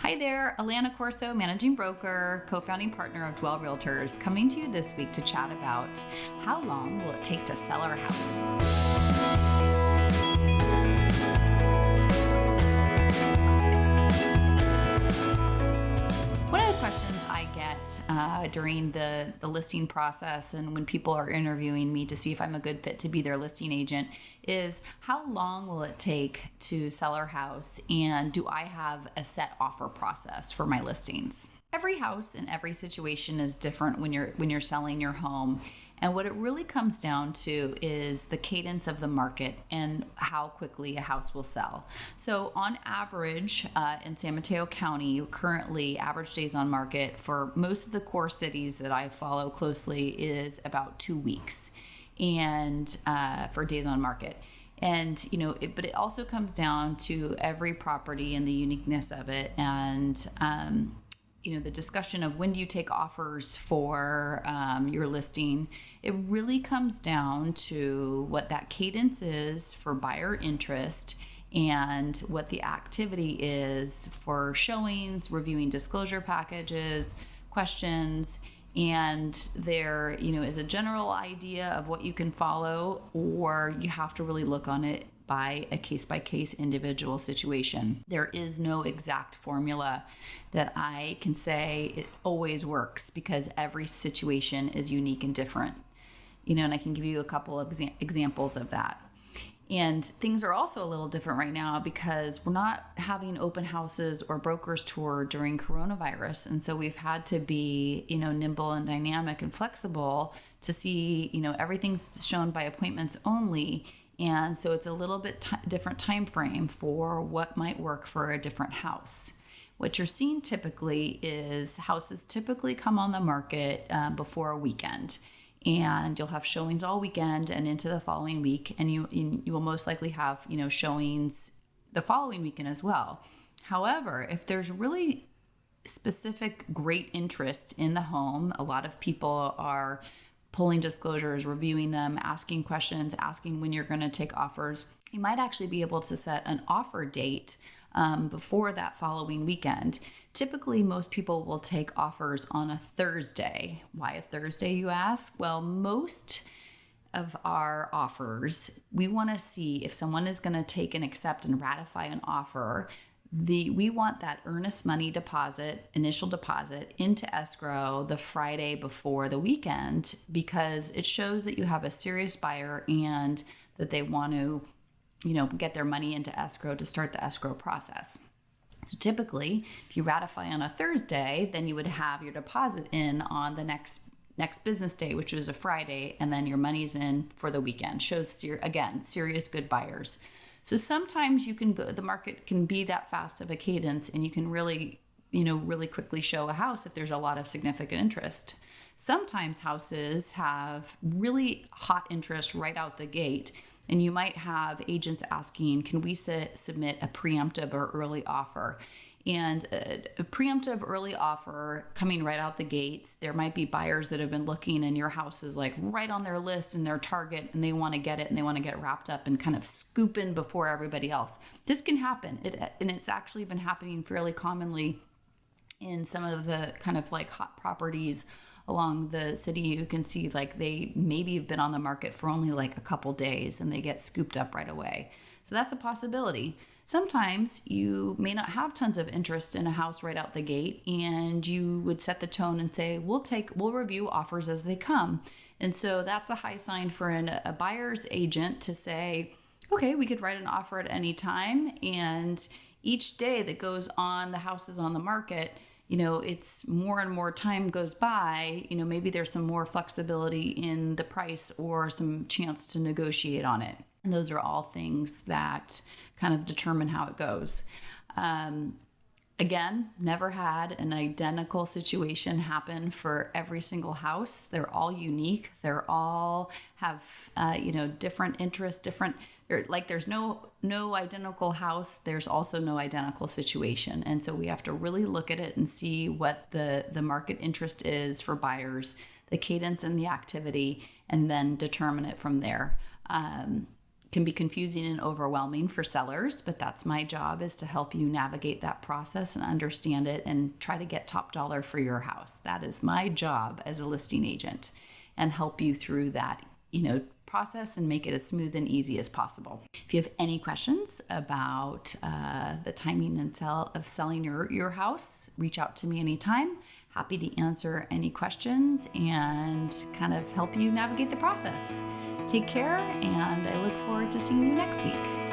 Hi there, Alana Corso, managing broker, co-founding partner of Dwell Realtors, coming to you this week to chat about how long will it take to sell our house. One of the questions I get during the listing process and when people are interviewing me to see if I'm a good fit to be their listing agent is how long will it take to sell our house, and do I have a set offer process for my listings? Every house and every situation is different when you're selling your home. And what it really comes down to is the cadence of the market and how quickly a house will sell. So on average, in San Mateo County, currently average days on market for most of the core cities that I follow closely is about 2 weeks, and for days on market. And, but it also comes down to every property and the uniqueness of it. And, the discussion of when do you take offers for your listing, it really comes down to what that cadence is for buyer interest and what the activity is for showings, reviewing disclosure packages, questions, and there, is a general idea of what you can follow, or you have to really look on it by a case-by-case individual situation. There is no exact formula that I can say it always works, because every situation is unique and different. And I can give you a couple of examples of that. And things are also a little different right now because we're not having open houses or brokers tour during coronavirus. And so we've had to be, nimble and dynamic and flexible to see, everything's shown by appointments only. And so it's a little bit different time frame for what might work for a different house. What you're seeing typically is houses typically come on the market before a weekend, and you'll have showings all weekend and into the following week, and you will most likely have showings the following weekend as well. However, if there's really specific great interest in the home, a lot of people are pulling disclosures, reviewing them, asking questions, asking when you're going to take offers, you might actually be able to set an offer date before that following weekend. Typically, most people will take offers on a Thursday. Why a Thursday, you ask? Well, most of our offers, we want to see if someone is going to take and accept and ratify an offer. We want that earnest money deposit, initial deposit, into escrow the Friday before the weekend, because it shows that you have a serious buyer and that they want to, get their money into escrow to start the escrow process. So typically, if you ratify on a Thursday, then you would have your deposit in on the next business day, which is a Friday, and then your money's in for the weekend. Shows, serious good buyers. So sometimes the market can be that fast of a cadence, and you can really quickly show a house if there's a lot of significant interest. Sometimes houses have really hot interest right out the gate, and you might have agents asking, can we submit a preemptive or early offer? And a preemptive early offer coming right out the gates, there might be buyers that have been looking and your house is like right on their list and their target, and they want to get it and they want to get wrapped up and kind of scoop in before everybody else. This can happen. And it's actually been happening fairly commonly in some of the kind of like hot properties along the city. You can see like they maybe have been on the market for only like a couple days and they get scooped up right away. So that's a possibility. Sometimes you may not have tons of interest in a house right out the gate, and you would set the tone and say, we'll review offers as they come. And so that's a high sign for a buyer's agent to say, okay, we could write an offer at any time. And each day that goes on, the house is on the market, it's more and more time goes by, maybe there's some more flexibility in the price or some chance to negotiate on it. And those are all things that kind of determine how it goes. Again, never had an identical situation happen for every single house. They're all unique. They're all have, different interests, there's no identical house. There's also no identical situation. And so we have to really look at it and see what the market interest is for buyers, the cadence and the activity, and then determine it from there. can be confusing and overwhelming for sellers, but that's my job, is to help you navigate that process and understand it and try to get top dollar for your house. That is my job as a listing agent, and help you through that, process and make it as smooth and easy as possible. If you have any questions about the timing and of selling your house, reach out to me anytime. Happy to answer any questions and kind of help you navigate the process. Take care, and I look forward to seeing you next week.